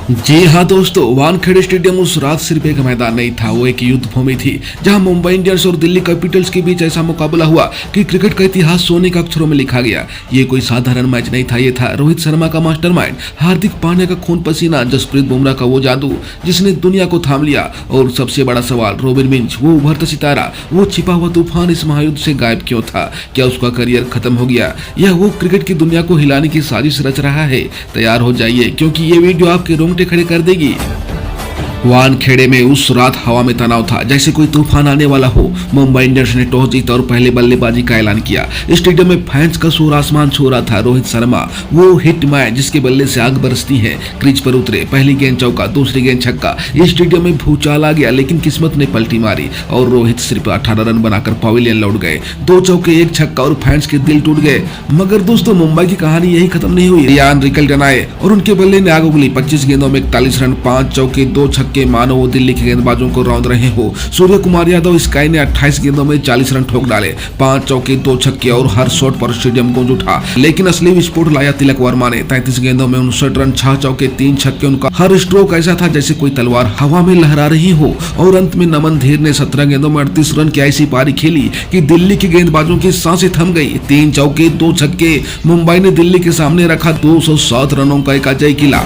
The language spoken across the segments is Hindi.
जी हाँ दोस्तों, वानखेड़े स्टेडियम उस रात सिर्फ एक मैदान नहीं था, वो एक युद्ध भूमि थी जहां मुंबई इंडियंस और दिल्ली कैपिटल्स के बीच ऐसा मुकाबला हुआ कि क्रिकेट का इतिहास सोने के अक्षरों में लिखा गया। ये कोई साधारण मैच नहीं था, ये था रोहित शर्मा का मास्टरमाइंड, हार्दिक पांड्या का खून पसीना, जसप्रीत बुमराह का वो जादू जिसने दुनिया को थाम लिया। और सबसे बड़ा सवाल, रोबिन मिंज, वो उभरता सितारा, वो छिपा हुआ तूफान इस महायुद्ध से गायब क्यों था? क्या उसका करियर खत्म हो गया या वो क्रिकेट की दुनिया को हिलाने की साजिश रच रहा है? तैयार हो जाइए क्योंकि ये वीडियो आपके रोंगटे खड़े कर देगी। वानखेड़े में उस रात हवा में तनाव था, जैसे कोई तूफान आने वाला हो। मुंबई इंडियंस ने टॉस जीता और पहले बल्लेबाजी का ऐलान किया। स्टेडियम में फैंस का शोर आसमान छू रहा था। रोहित शर्मा, वो हिट मैन जिसके बल्ले से आग बरसती है, क्रीज पर उतरे। पहली गेंद चौका, दूसरी गेंद छक्का। स्टेडियम में भूचाल आ गया, लेकिन किस्मत ने पलटी मारी और रोहित सिर्फ 18 रन बनाकर पवेलियन लौट गए। 2 चौके, 1 छक्का और फैंस के दिल टूट गए। मगर दोस्तों, मुंबई की कहानी यही खत्म नहीं हुई। रियान रिकल्टन आए और उनके बल्ले ने आग उगली। 25 गेंदों में 41 रन, 5 चौके, 2 छक्के। मानो वो दिल्ली के गेंदबाजों को रौंद रहे हो। सूर्य कुमार यादव स्काई ने 28 गेंदों में 40 रन ठोक डाले, 5 चौके, 2 छक्के और हर शॉट पर स्टेडियम गूंज उठा। लेकिन असली विस्फोट लाया तिलक वर्मा ने। 33 गेंदों में 59 रन, 6 चौके, 3 छक्के। उनका हर स्ट्रोक ऐसा था जैसे कोई तलवार हवा में लहरा रही हो। और अंत में नमन धीर ने 17 गेंदों में 38 रन की ऐसी पारी खेली कि दिल्ली के गेंदबाजों की सांसें थम गई। 3 चौके, 2 छक्के। मुंबई ने दिल्ली के सामने रखा 207 रनों का एक अजय किला।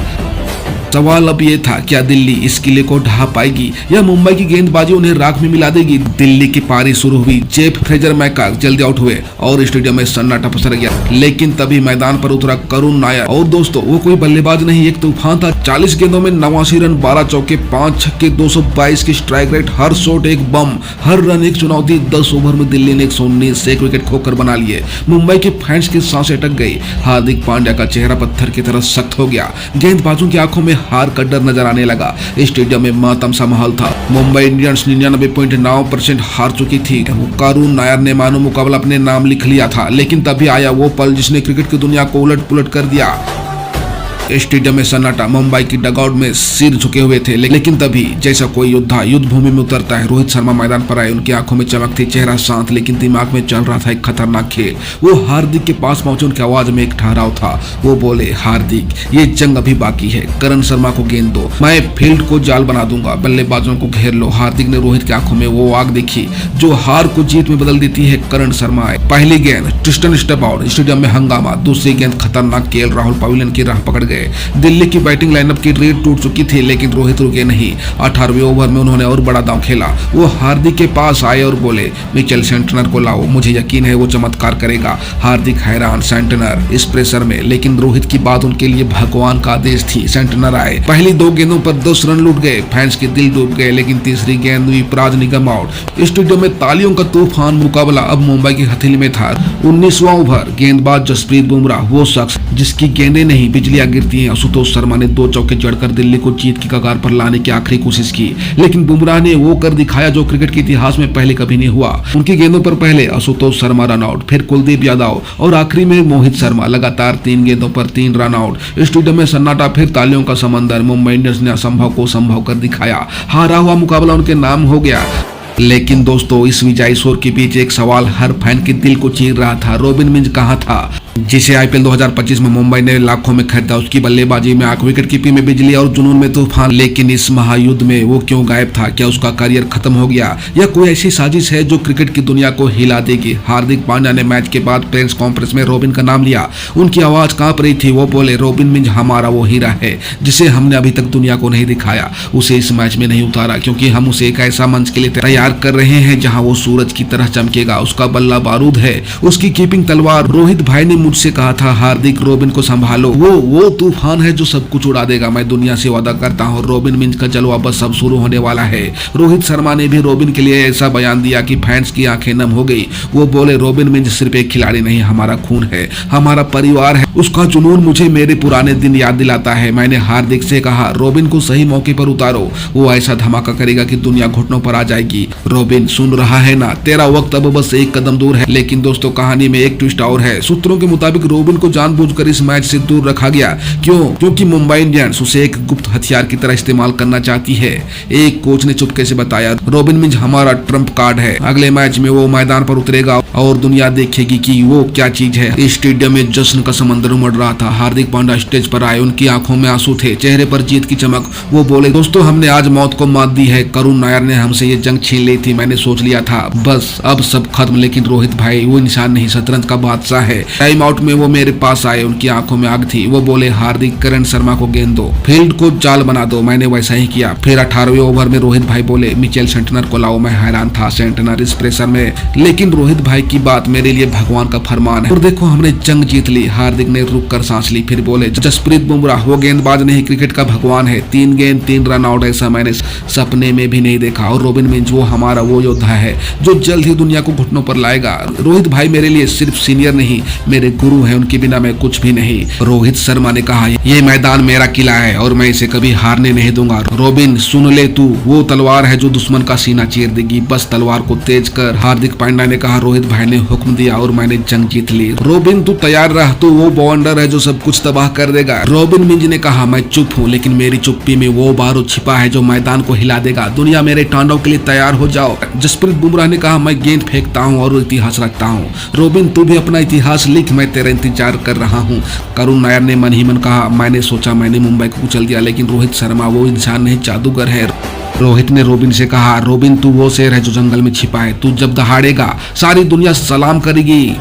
सवाल अब ये था, क्या दिल्ली इस किले को ढहा पाएगी या मुंबई की गेंदबाजी उन्हें राख में मिला देगी? दिल्ली की पारी शुरू हुई। जेफ फ्रेजर मैकॉक जल्दी आउट हुए और स्टेडियम में सन्नाटा पसर गया। लेकिन तभी मैदान पर उतरा करुण नायर। और दोस्तों, वो कोई बल्लेबाज नहीं, एक तूफान था। 40 गेंदों में 89 रन, 12 चौके, 5 छक्के, 222 की स्ट्राइक रेट। हर शॉट एक बम, हर रन एक चुनौती। 10 ओवर में दिल्ली ने 119 से विकेट खोकर बना लिए। मुंबई के फैंस की सांसें अटक गई। हार्दिक पांड्या का चेहरा पत्थर की तरह सख्त हो गया। गेंदबाजों की आंखों में हार का डर नजर आने लगा। स्टेडियम में मातम सा माहौल था। मुंबई इंडियंस 99.9% हार चुकी थी। करुण नायर ने मानो मुकाबला अपने नाम लिख लिया था। लेकिन तभी आया वो पल जिसने क्रिकेट की दुनिया को उलट पुलट कर दिया। स्टेडियम में सन्नाटा, मुंबई की डगआउट में सिर झुके हुए थे। लेकिन तभी जैसा कोई योद्धा युद्ध भूमि में उतरता है, रोहित शर्मा मैदान पर आए। उनकी आंखों में चमक थी, चेहरा शांत, लेकिन दिमाग में चल रहा था एक खतरनाक खेल। वो हार्दिक के पास पहुंचे, उनकी आवाज में एक ठहराव था। वो बोले, हार्दिक, ये जंग अभी बाकी है। करण शर्मा को गेंद दो, मैं फील्ड को जाल बना दूंगा, बल्लेबाजों को घेर लो। हार्दिक ने रोहित की आंखों में वो आग देखी जो हार को जीत में बदल देती है। करण शर्मा आए। पहली गेंद ट्रिस्टन स्टेप आउट, स्टेडियम में हंगामा। दूसरी गेंद खतरनाक, केएल राहुल पवेलियन की राह पकड़ गए। दिल्ली की बैटिंग लाइनअप की रीढ़ टूट चुकी थी, लेकिन रोहित रुके नहीं। 18वें ओवर में उन्होंने और बड़ा दांव खेला। वो हार्दिक के पास आए और बोले, मिचेल सेंटनर को लाओ, मुझे यकीन है वो चमत्कार करेगा। हार्दिक हैरान, सेंटनर इस प्रेशर में, लेकिन रोहित की बात उनके लिए भगवान का आदेश थी। सेंटनर आए। पहली 2 गेंदों पर 10 रन लूट गए। फैंस के दिल डूब गए। लेकिन तीसरी गेंद हुई, प्राज निगम आउट। स्टेडियम में तालियों का तूफान। मुकाबला अब मुंबई की हथेली में था। 19वां ओवर, गेंदबाज जसप्रीत बुमराह, वो शख्स जिसकी गेंदें नहीं बिजलियां गिरती हैं। आशुतोष शर्मा ने 2 चौके जड़कर दिल्ली को जीत की कगार पर लाने की आखिरी कोशिश की। लेकिन बुमराह ने वो कर दिखाया जो क्रिकेट के इतिहास में पहले कभी नहीं हुआ। उनकी गेंदों पर पहले आशुतोष शर्मा रन आउट, फिर कुलदीप यादव और आखिरी में मोहित शर्मा। लगातार 3 गेंदों पर 3 रन आउट। स्टेडियम में सन्नाटा, फिर तालियों का समंदर। मुंबई इंडियंस ने असंभव को संभव कर दिखाया। हारा हुआ मुकाबला उनके नाम हो गया। लेकिन दोस्तों, इस विजयी शोर के बीच एक सवाल हर फैन के दिल को चीर रहा था। रोबिन मिंज कहाँ था, जिसे आईपीएल 2025 में मुंबई ने लाखों में खरीदा? उसकी बल्लेबाजी में आंख, विकेट कीपिंग में बिजली और जुनून में तूफान। लेकिन इस महायुद्ध में वो क्यों गायब था? क्या उसका करियर खत्म हो गया या कोई ऐसी साजिश है जो क्रिकेट की दुनिया को हिला देगी? हार्दिक पांड्या ने मैच के बाद प्रेस कॉन्फ्रेंस में रोबिन का नाम लिया। उनकी आवाज कांप रही थी। वो बोले, रोबिन मिंज हमारा वो हीरा है जिसे हमने अभी तक दुनिया को नहीं दिखाया। उसे इस मैच में नहीं उतारा क्योंकि हम उसे एक ऐसा मंच के लिए तैयार कर रहे हैं जहां वो सूरज की तरह चमकेगा। उसका बल्ला बारूद है, उसकी कीपिंग तलवार। रोहित भाई ने मुझसे कहा था, हार्दिक, रोबिन को संभालो, वो तूफान है जो सब कुछ उड़ा देगा। मैं दुनिया से वादा करता हूँ, रोबिन मिंज का जलवा बस अब शुरू होने वाला है। रोहित शर्मा ने भी रोबिन के लिए ऐसा बयान दिया कि फैंस की आंखें नम हो गई। वो बोले, रोबिन मिंज सिर्फ एक खिलाड़ी नहीं, हमारा खून है, हमारा परिवार है। उसका जुनून मुझे मेरे पुराने दिन याद दिलाता है। मैंने हार्दिक से कहा, रोबिन को सही मौके पर उतारो, वो ऐसा धमाका करेगा कि दुनिया घुटनों पर आ जाएगी। रोबिन, सुन रहा है ना? तेरा वक्त अब बस एक कदम दूर है। लेकिन दोस्तों, कहानी में एक ट्विस्ट और है। सूत्रों के मुताबिक रोबिन को जानबूझकर इस मैच से दूर रखा गया। क्योंकि मुंबई इंडियंस उसे एक गुप्त हथियार की तरह इस्तेमाल करना चाहती है। एक कोच ने चुपके से बताया, रोबिन मिंज हमारा ट्रम्प कार्ड है। अगले मैच में वो मैदान पर उतरेगा और दुनिया देखेगी कि वो क्या चीज है। इस स्टेडियम में जश्न का समंदर उमड़ रहा था। हार्दिक पांड्या स्टेज पर आए, उनकी आंखों में आंसू थे, चेहरे पर जीत की चमक। वो बोले, दोस्तों हमने आज मौत को मात दी है। करुण नायर ने हमसे ये जंग छीन ली थी। मैंने सोच लिया था बस अब सब खत्म, लेकिन रोहित भाई वो इंसान नहीं, शतरंज का बादशाह है। टाइम आउट में वो मेरे पास आए, उनकी आंखों में आग थी। वो बोले, हार्दिक करण शर्मा को गेंद दो, फील्ड को जाल बना दो। मैंने वैसा ही किया। फिर 18वें ओवर में रोहित भाई बोले, मिचेल सेंटनर को लाओ। मैं हैरान था, सेंटनर इस प्रेशर में, लेकिन रोहित भाई की बात मेरे लिए भगवान का फरमान है। और देखो हमने जंग जीत ली। हार्दिक ने रुक कर सांस ली, फिर बोले, जसप्रीत बुमराह वो गेंदबाज नहीं, क्रिकेट का भगवान है। 3 गेंद 3 रन आउट, ऐसा मैंने सपने में भी नहीं देखा। और रोबिन मिंज वो हमारा वो योद्धा है जो जल्द ही दुनिया को घुटनों पर लाएगा। रोहित भाई मेरे लिए सिर्फ सीनियर नहीं, मेरे गुरु हैं, उनके बिना मैं कुछ भी नहीं। रोहित शर्मा ने कहा, ये मैदान मेरा किला है और मैं इसे कभी हारने नहीं दूंगा। रोबिन सुन ले, तू वो तलवार है जो दुश्मन का सीना चीर देगी, बस तलवार को तेज कर। हार्दिक पांड्या ने कहा, रोहित भाई ने हुक्म दिया और मैंने जंग जीत ली। रोबिन तू तैयार रह, तू वो बॉन्डर है जो सब कुछ तबाह कर देगा। रोबिन मिंज ने कहा, मैं चुप हूँ, लेकिन मेरी चुप्पी में वो बारूद छिपा है जो मैदान को हिला देगा। दुनिया मेरे तांडव के लिए तैयार हो जाओ। जसप्रीत बुमराह ने कहा, मैं गेंद फेंकता हूँ और इतिहास रखता हूँ। रोबिन तू भी अपना इतिहास लिख, मैं तेरा इंतजार कर रहा हूँ। करुण नायर ने मन ही मन कहा, मैंने सोचा मैंने मुंबई को कुचल दिया, लेकिन रोहित शर्मा वो इंसान नहीं, जादूगर है। रोहित ने रोबिन से कहा, रोबिन तू वो शेर है जो जंगल में छिपा है, तू जब दहाड़ेगा सारी दुनिया सलाम करेगी।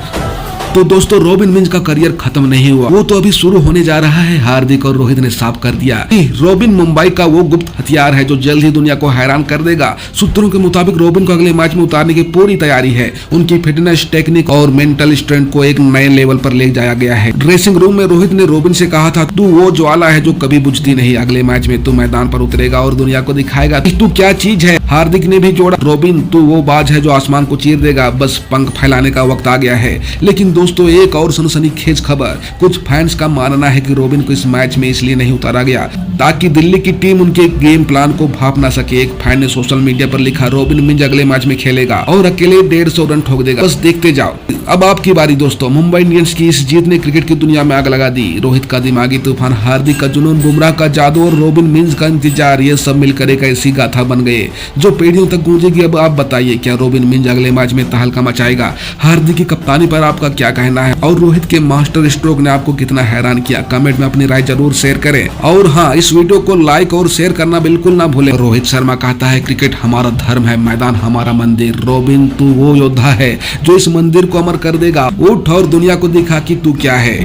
तो दोस्तों रोबिन मिंज का करियर खत्म नहीं हुआ, वो तो अभी शुरू होने जा रहा है। हार्दिक और रोहित ने साफ कर दिया, रोबिन मुंबई का वो गुप्त हथियार है जो जल्द ही दुनिया को हैरान कर देगा। सूत्रों के मुताबिक रोबिन को अगले मैच में उतारने की पूरी तैयारी है। उनकी फिटनेस, टेक्निक और मेंटल स्ट्रेंथ को एक नए लेवल पर ले जाया गया है। ड्रेसिंग रूम में रोहित ने रोबिन से कहा था, तू वो ज्वाला है जो कभी बुझती नहीं। अगले मैच में तू मैदान पर उतरेगा और दुनिया को दिखाएगा तू क्या चीज है। हार्दिक ने भी जोड़ा, रोबिन तू वो बाज है जो आसमान को चीर देगा, बस पंख फैलाने का वक्त आ गया है। लेकिन दोस्तों एक और सनसनीखेज खबर, कुछ फैंस का मानना है कि रोबिन को इस मैच में इसलिए नहीं उतारा गया ताकि दिल्ली की टीम उनके गेम प्लान को भाप ना सके। एक फैन ने सोशल मीडिया पर लिखा, रोबिन मिंज अगले मैच में खेलेगा और अकेले 150 रन ठोक देगा, बस देखते जाओ। अब आपकी बारी दोस्तों। मुंबई इंडियंस की इस जीत ने क्रिकेट की दुनिया में आग लगा दी। रोहित का दिमागी तूफान, हार्दिक का जुनून, बुमराह का जादू और रोबिन मिंज का इंतजार, ये सब मिलकर एक ऐसी गाथा बन गए जो पीढ़ियों तक गूंजेगी। अब आप बताइए, क्या रोबिन मिंज अगले मैच में तहलका मचाएगा? हार्दिक की कप्तानी पर आपका क्या कहना है? और रोहित के मास्टर स्ट्रोक ने आपको कितना हैरान किया? कमेंट में अपनी राय जरूर शेयर करें। और हाँ, इस वीडियो को लाइक और शेयर करना बिल्कुल ना भूलें। रोहित शर्मा कहता है, क्रिकेट हमारा धर्म है, मैदान हमारा मंदिर। रोबिन तू वो योद्धा है जो इस मंदिर को अमर कर देगा। उठ और दुनिया को दिखा कि तू क्या है।